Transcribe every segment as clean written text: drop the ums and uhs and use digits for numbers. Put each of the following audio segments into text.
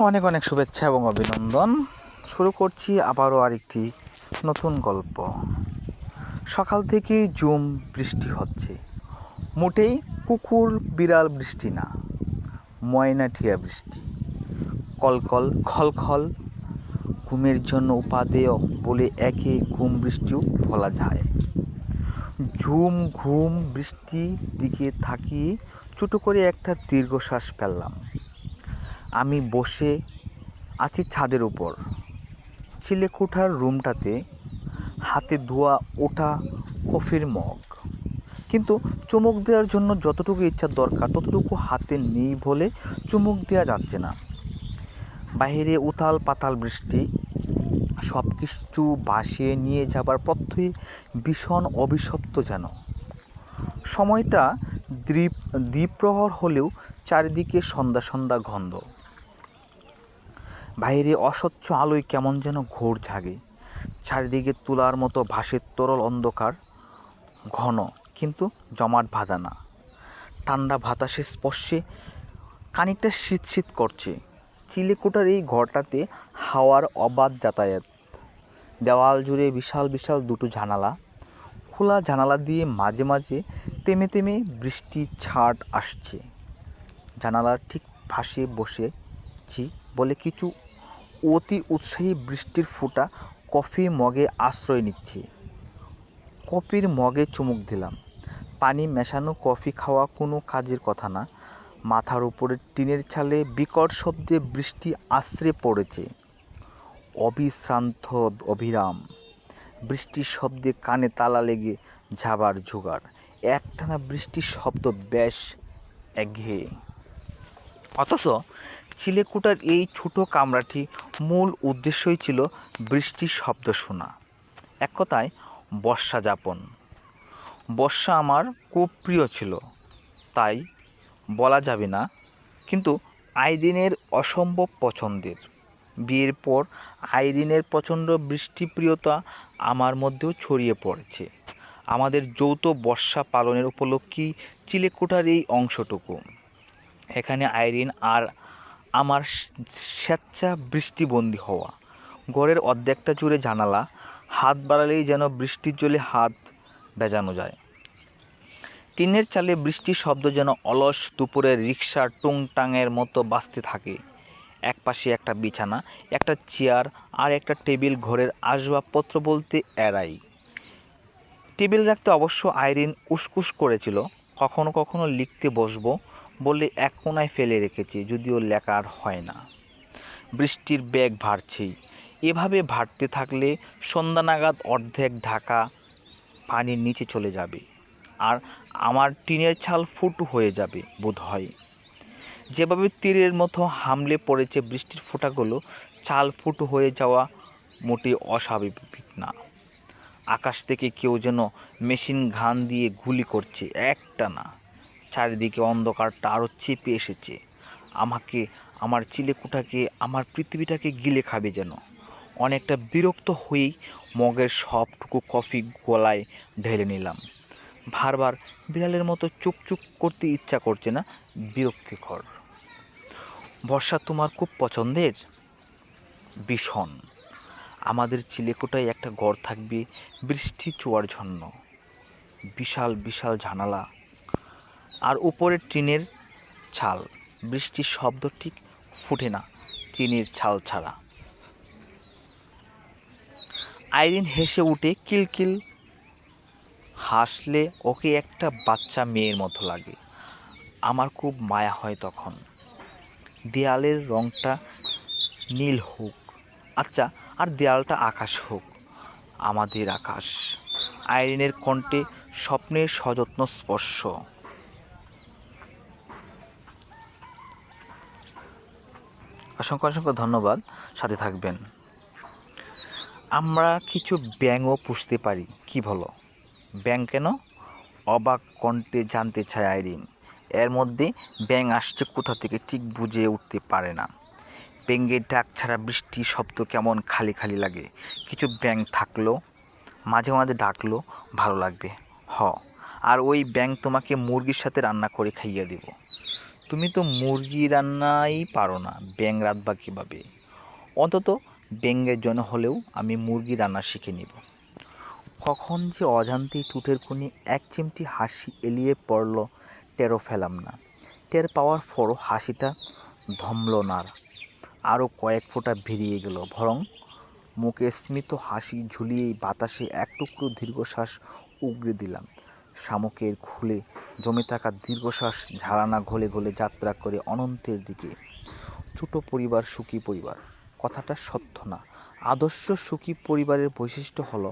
অনেক অনেক শুভেচ্ছা এবং অভিনন্দন। শুরু করছি আবারও আরেকটি নতুন গল্প। সকাল থেকেই ঝুম বৃষ্টি হচ্ছে। মোটেই কুকুর বিড়াল বৃষ্টি না, ময়নাঠিয়া বৃষ্টি। কলকল খলখল, ঘুমের জন্য উপাদেয় বলে একে ঘুম বৃষ্টিও বলা যায়। ঝুম ঘুম বৃষ্টির দিকে তাকিয়ে ছোটো করে একটা দীর্ঘশ্বাস ফেললাম। আমি বসে আছি ছাদের উপর, চিলেকোঠার রুমটাতে, হাতে ধোয়া ওঠা কফির মগ। কিন্তু চুমুক দেওয়ার জন্য যতটুকু ইচ্ছা দরকার ততটুকু হাতে নেই বলে চুমুক দেওয়া যাচ্ছে না। বাইরে উতাল পাতাল বৃষ্টি, সব কিছু ভাসিয়ে নিয়ে যাবার পথে ভীষণ অভিশপ্ত যেন। সময়টা দ্বিপ্রহর হলেও চারিদিকে সন্ধ্যা সন্ধ্যা গন্ধ। বাইরে অস্বচ্ছ আলোয় কেমন যেন ঘোর জাগে। চারিদিকে তুলার মতো ভাসে তরল অন্ধকার, ঘন কিন্তু জমাট বাঁধা না। ঠান্ডা বাতাসের স্পর্শে খানিকটা শীত শীত করছে। চিলেকোঠার এই ঘরটাতে হাওয়ার অবাধ যাতায়াত। দেওয়াল জুড়ে বিশাল বিশাল দুটো জানালা। খোলা জানালা দিয়ে মাঝে মাঝে তেমে তেমে বৃষ্টির ছাট আসছে। জানালার ঠিক পাশে বসেছি বলে কিছু অতি উৎসাহী বৃষ্টির ফোঁটা কফি মগে আশ্রয় নিচ্ছে। কফির মগে চুমুক দিলাম। পানি মেশানো কফি খাওয়া কোনো কাজের কথা না। মাথার উপরে টিনের চালে বিকট শব্দে বৃষ্টি আছড়ে পড়েছে, অবিশ্রান্ত অবিরাম। বৃষ্টির শব্দে কানে তালা লেগে যাবার জোগাড়। একটানা বৃষ্টির শব্দ বেশ একঘেয়ে। অথচ চিলেকোঠার এই ছোটো কামরাটি মূল উদ্দেশ্যই ছিল বৃষ্টির শব্দ শোনা। এক কথায় বর্ষা যাপন। বর্ষা আমার খুব প্রিয় ছিল, তাই বলা যাবে না, কিন্তু আইরিনের অসম্ভব পছন্দের। বিয়ের পর আইরিনের প্রচণ্ড বৃষ্টিপ্রিয়তা আমার মধ্যেও ছড়িয়ে পড়েছে। আমাদের যৌথ বর্ষা পালনের উপলক্ষেই চিলেকোঠার এই অংশটুকু। এখানে আইরিন আর আমার স্বেচ্ছা বৃষ্টিবন্দী হওয়া। ঘরের অর্ধেকটা জুড়ে জানালা, হাত বাড়ালেই যেন বৃষ্টির জলে হাত ভেজানো যায়। টিনের চালে বৃষ্টির শব্দ যেন অলস দুপুরের রিকশার টুংটাংয়ের মতো বাজতে থাকে। একপাশে একটা বিছানা, একটা চেয়ার আর একটা টেবিল ঘরের আসবাবপত্র বলতে এড়াই। টেবিল রাখতে অবশ্য আইরিন উসকুস করেছিল। কখনো কখনো লিখতে বসবো বলে এক কোণায় ফেলে রেখেছি, যদিও লেখা আর হয় না। বৃষ্টির বেগ বাড়ছেই। এভাবে বাড়তে থাকলে সন্ধ্যা নাগাদ অর্ধেক ঢাকা পানির নিচে চলে যাবে, আর আমার টিনের ছাল ফুটো হয়ে যাবে বোধ হয়। যেভাবে তীরের মতো হামলে পড়েছে বৃষ্টির ফোঁটাগুলো, চাল ফুটো হয়ে যাওয়া মোটেই অস্বাভাবিক না। আকাশ থেকে কেউ যেন মেশিন গান দিয়ে গুলি করছে একটানা। চারিদিকে অন্ধকারটা আরও চেপে এসেছে। আমাকে, আমার চিলেকোঠাকে, আমার পৃথিবীটাকে গিলে খাবে যেন। অনেকটা বিরক্ত হয়েই মগের সবটুকু কফি গলায় ঢেলে নিলাম। বারবার বিড়ালের মতো চুপ চুপ করতে ইচ্ছা করছে না, বিরক্তিকর। বর্ষা তোমার খুব পছন্দের? ভীষণ। আমাদের চিলেকোঠায় একটা ঘর থাকবে বৃষ্টি চোয়ার জন্য। বিশাল বিশাল জানালা আর উপরে টিনের ছাল। বৃষ্টির শব্দ ঠিক ফুটে না টিনের ছাল ছাড়া। আইরিন হেসে উঠে কিলকিল হাসলে ওকে একটা বাচ্চা মেয়ের মতো লাগে। আমার খুব মায়া হয় তখন। দেয়ালের রঙটা নীল হোক, আচ্ছা, আর দেয়ালটা আকাশ হোক, আমাদের আকাশ। আইরিনের কণ্ঠে স্বপ্নের সযত্ন স্পর্শ। অসংখ্য অসংখ্য ধন্যবাদ, সাথে থাকবেন। আমরা কিছু ব্যাঙও পুষতে পারি, কি বলো? ব্যাঙ কেন? অবাক কণ্ঠে জানতে চায় আইরিন। এর মধ্যে ব্যাঙ আসছে কোথা থেকে ঠিক বুঝে উঠতে পারে না। ব্যাঙের ডাক ছাড়া বৃষ্টির শব্দ কেমন খালি খালি লাগে। কিছু ব্যাঙ থাকলো, মাঝে মাঝে ডাকলো, ভালো লাগবে। আর ওই ব্যাঙ তোমাকে মুরগির সাথে রান্না করে খাইয়ে দেব। তুমি তো মুরগি রান্নাই পারো না, ব্যাঙ রাঁধবা কীভাবে? অন্তত ব্যাঙের জন্য হলেও আমি মুরগি রান্না শিখে নিব। কখন যে অজান্তেই ঠোঁটের কোণে এক চিমটি হাসি এলিয়ে পড়ল টেরও পেলাম না। টের পাওয়ার পরও হাসিটা ধমল না, আরও কয়েক ফোঁটা বেরিয়ে গেল। বরং মুখে স্মিত হাসি ঝুলিয়েই বাতাসে এক টুকরো দীর্ঘশ্বাস উগরে দিলাম। শামুকের খুলে জমে থাকা দীর্ঘশ্বাস ঝালানা গলে গলে যাত্রা করে অনন্তের দিকে। ছোট পরিবার সুখী পরিবার কথাটা সত্য না। আদর্শ সুখী পরিবারের বৈশিষ্ট্য হলো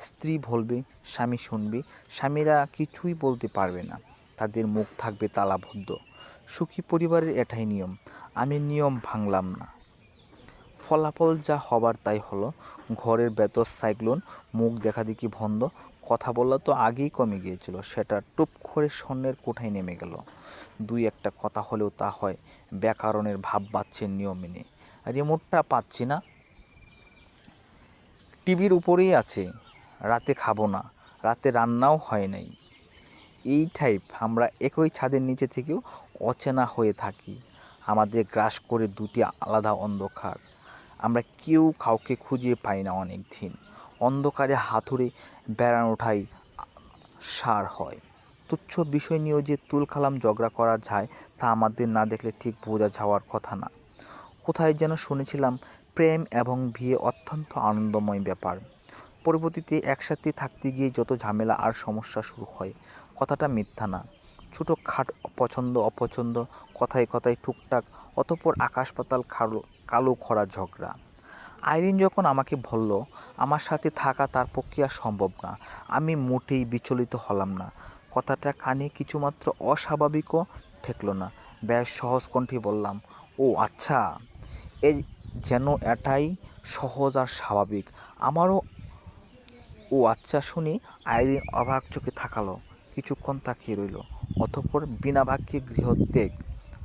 স্ত্রী বলবে, স্বামী শুনবে, স্বামীরা কিছুই বলতে পারবে না, তাদের মুখ থাকবে তালাবদ্ধ। সুখী পরিবারের এটাই নিয়ম। আমি নিয়ম ভাঙলাম না। ফলাফল যা হবার তাই হলো। ঘরের ভেতর সাইক্লোন, মুখ দেখাদেখি বন্ধ, কথা বলা তো আগেই কমে গিয়েছিল, সেটা টুপ করে শূন্যের কোঠায় নেমে গেল। দুই একটা কথা হলেও তা হয় ব্যাকরণের ভাব বাড়ছে নিয়ম মেনে। রিমোটটা পাচ্ছি না, টিভির উপরেই আছে, রাতে খাবো না, রাতে রান্নাও হয় নাই। এই টাইপ আমরা একই ছাদের নিচে থেকেও অচেনা হয়ে থাকি। আমাদের গ্রাস করে দুটি আলাদা অন্ধকার। আমরা কেউ কাউকে খুঁজে পাই না অনেক দিন। অন্ধকারে হাতুড়ে বেড়ানোটাই সার হয়। তুচ্ছ বিষয় নিয়েও যে তুলকালাম ঝগড়া করা যায় তা আমাদের না দেখলে ঠিক বোঝা যাওয়ার কথা না। কোথায় যেন শুনেছিলাম প্রেম এবং বিয়ে অত্যন্ত আনন্দময় ব্যাপার। পরবর্তীতে একসাথে থাকতে গিয়ে যত ঝামেলা আর সমস্যা শুরু হয়। কথাটা মিথ্যা না। ছোটোখাট পছন্দ অপছন্দ, কথায় কথায় টুকটাক, অতঃপর আকাশ পাতাল কালো খরা ঝগড়া। আইরিন যখন আমাকে বলল আমার সাথে থাকা তার পক্ষে আর সম্ভব না, আমি মোটেই বিচলিত হলাম না। কথাটা কানে কিছুমাত্র অস্বাভাবিকও ঠেকল না। বেশ সহজ কণ্ঠে বললাম, ও আচ্ছা, এই যেন এটাই সহজ আর স্বাভাবিক। আমারও ও আচ্ছা শুনে আইরিন অবাক চোখে তাকালো, কিছুক্ষণ তাকিয়ে রইল, অতঃপর বিনা বাক্যে গৃহত্যাগ।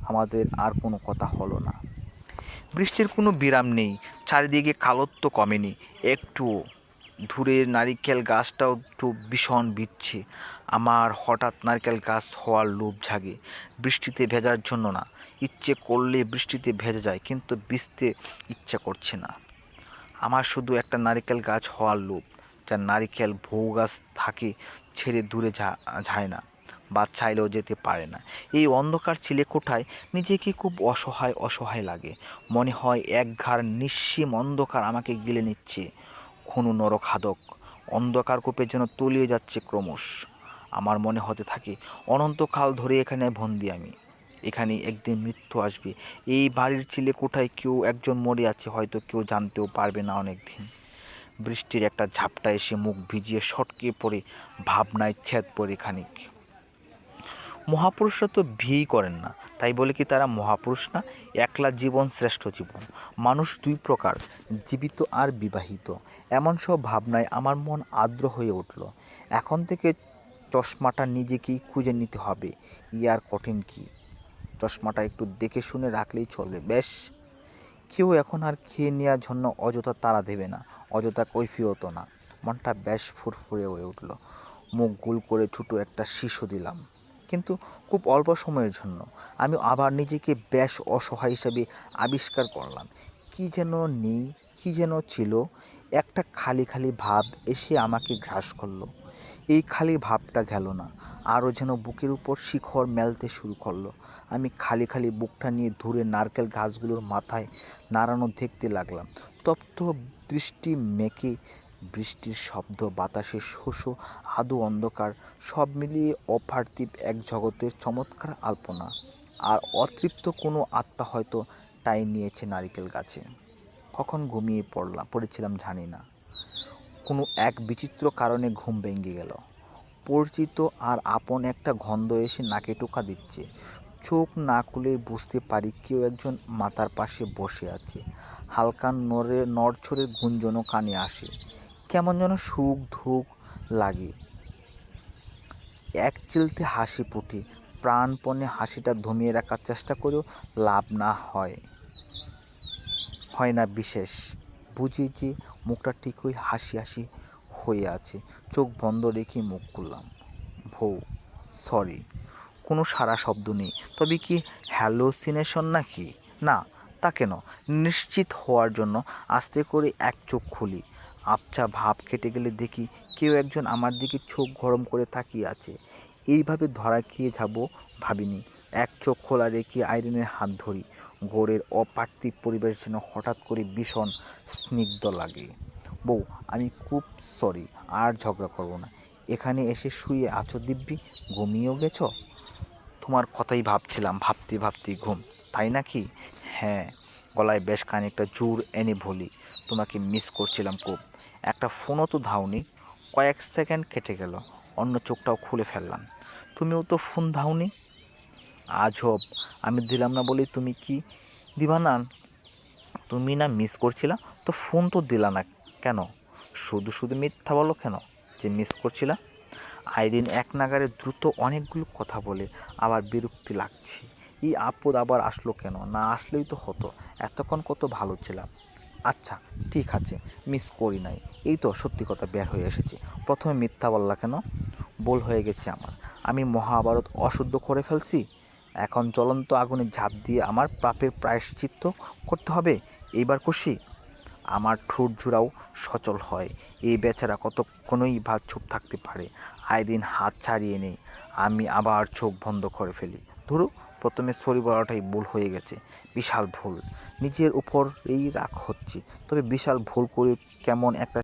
আমাদের আর কোনো কথা হলো না। বৃষ্টির কোনো বিরাম নেই, চারিদিকে কালত্ব কমেনি একটুও। দূরের নারিকেল গাছটাও একটু ভীষণ ভিজছে। আমার হঠাৎ নারকেল গাছ হওয়ার লোভ জাগে। বৃষ্টিতে ভেজার জন্য না, ইচ্ছে করলে বৃষ্টিতে ভেজা যায়, কিন্তু ভিজতে ইচ্ছে করছে না। আমার শুধু একটা নারিকেল গাছ হওয়ার লোভ, যার নারিকেল বউ গাছ থাকে ছেড়ে দূরে যায় না, বা চাইলেও যেতে পারে না। এই অন্ধকার চিলেকোঠায় নিজেকে খুব অসহায় অসহায় লাগে। মনে হয় এক ঘাড় নিঃসীম অন্ধকার আমাকে গিলে নিচ্ছে। খুনু নরখাদক অন্ধকার কূপের যেন তলিয়ে যাচ্ছে ক্রমশ। আমার মনে হতে থাকে অনন্তকাল ধরে এখানে বন্দি আমি। এখানে একদিন মৃত্যু আসবে। এই বাড়ির চিলেকোঠায় কেউ একজন মরে আছে, হয়তো কেউ জানতেও পারবে না অনেক দিন। বৃষ্টির একটা ঝাপটা এসে মুখ ভিজিয়ে সটকে পড়ে ভাবনায় ছেদ পড়ে খানিক। মহাপুরুষরা তো বিয়েই করেন না, তাই বলে কি তারা মহাপুরুষ না? একলা জীবন শ্রেষ্ঠ জীবন। মানুষ দুই প্রকার, জীবিত আর বিবাহিত। এমন সব ভাবনায় আমার মন আর্দ্র হয়ে উঠল। এখন থেকে চশমাটা নিজেকেই খুঁজে নিতে হবে। আর কঠিন কি? চশমাটা একটু দেখে শুনে রাখলেই চলবে। বেশ, কেউ এখন আর খেয়ে নেওয়ার জন্য অযথা তাড়া দেবে না, অযথা কৈফিয়ত না। মনটা বেশ ফুরফুরে হয়ে উঠল। মুখ গোল করে ছোটো একটা শিশু দিলাম, কিন্তু খুব অল্প সময়ের জন্য। আমি আবার নিজেকে বেশ অসহায় হিসাবে আবিষ্কার করলাম। কি যেন নেই, কি যেন ছিল, একটা খালি খালি ভাব এসে আমাকে গ্রাস করলো। এই খালি ভাবটা গেল না, আরও যেন বুকের উপর শিখর মেলতে শুরু করলো। আমি খালি খালি বুকটা নিয়ে দূরে নারকেল গাছগুলোর মাথায় নাড়ানো দেখতে লাগলাম। তপ্ত বৃষ্টি মেঘে, বৃষ্টির শব্দ, বাতাসের শোষো, আধো অন্ধকার, সব মিলিয়ে অপার্থিব এক জগতের চমৎকার আলপনা। আর অতৃপ্ত কোনো আত্মা হয়তো টাই নিয়েছে নারিকেল গাছে। কখন ঘুমিয়ে পড়েছিলাম জানি না। কোনো এক বিচিত্র কারণে ঘুম ভেঙে গেল। পরিচিত আর আপন একটা গন্ধ এসে নাকে টোকা দিচ্ছে। চোখ না খুলে বুঝতে পারি কেউ একজন মাথার পাশে বসে আছে। হালকা নড়ছড়ের গুঞ্জনও কানে আসে। কেমন যেন সুখ ধুক লাগে। এক চিলতে হাসি ফুটে। প্রাণপণে হাসিটা দমিয়ে রাখার চেষ্টা করেও লাভ না হয় না বিশেষ। বুঝি যে মুখটা ঠিকই হাসি হাসি হয়ে আছে। চোখ বন্ধ রেখে মুখ খুললাম। ভৌ, সরি। কোনো সারা শব্দ নেই। তবে কি হ্যালোসিনেশন নাকি? না, তা কেন? নিশ্চিত হওয়ার জন্য আস্তে করে এক চোখ খুলি। আবছা ভাব কেটে গেলে দেখি কেউ একজন আমার দিকে চোখ গরম করে তাকিয়ে আছে। এইভাবে ধরা খেয়ে যাব ভাবিনি। এক চোখ খোলা রেখে আইরিনের হাত ধরি। ঘোরের অপার্থিব পরিবেশ যেন হঠাৎ করে ভীষণ স্নিগ্ধ লাগে। বউ, আমি খুব সরি, আর ঝগড়া করবো না। এখানে এসে শুয়ে আছো দিব্যি, ঘুমিয়েও গেছো? তোমার কথাই ভাবছিলাম, ভাবতে ভাবতে ঘুম, তাই নাকি? হ্যাঁ, গলায় বেশ খানিকটা জোর এনে বলি। তোমাকে মিস করছিলাম খুব। একটা ফোনও তো দাওনি। কয়েক সেকেন্ড কেটে গেল, অন্য চোখটাও খুলে ফেললাম। তুমিও তো ফোন দাওনি। আজব, আমি দিলাম না বলে তুমি কি দিবা না? তুমি না মিস করছিলা, তো ফোন তো দিলা না কেন? শুধু শুধু মিথ্যা বলো কেন যে মিস করছিলা? আইরিন এক নাগাড়ে দ্রুত অনেকগুলো কথা বলে। আবার বিরক্তি লাগছে। এই আপদ আবার আসলো কেন? না আসলেই তো হতো, এতক্ষণ কত ভালো ছিলাম। আচ্ছা, ঠিক আছে, মিস করি নাই। এই তো সত্যি কথা বের হয়ে এসেছে। প্রথমে মিথ্যা বললা কেন? ভুল হয়ে গেছে আমার। আমি মহাভারত অশুদ্ধ করে ফেলছি। এখন জ্বলন্ত আগুনে ঝাঁপ দিয়ে আমার পাপের প্রায়শ্চিত্ত করতে হবে। এইবার খুশি? আমার ঠোঁট জোড়াও সচল হয়। এই বেচারা কতক্ষণই বা চুপ থাকতে পারে। আইরিন হাত ছাড়িয়ে নেই। আমি আবার চোখ বন্ধ করে ফেলি। ধরো, প্রথমে সরি বলাটাই ভুল হয়ে গেছে। বিশাল ভুল। নিজের উপরেই রাগ হচ্ছে। তবে বিশাল ভুল করে কেমন একটা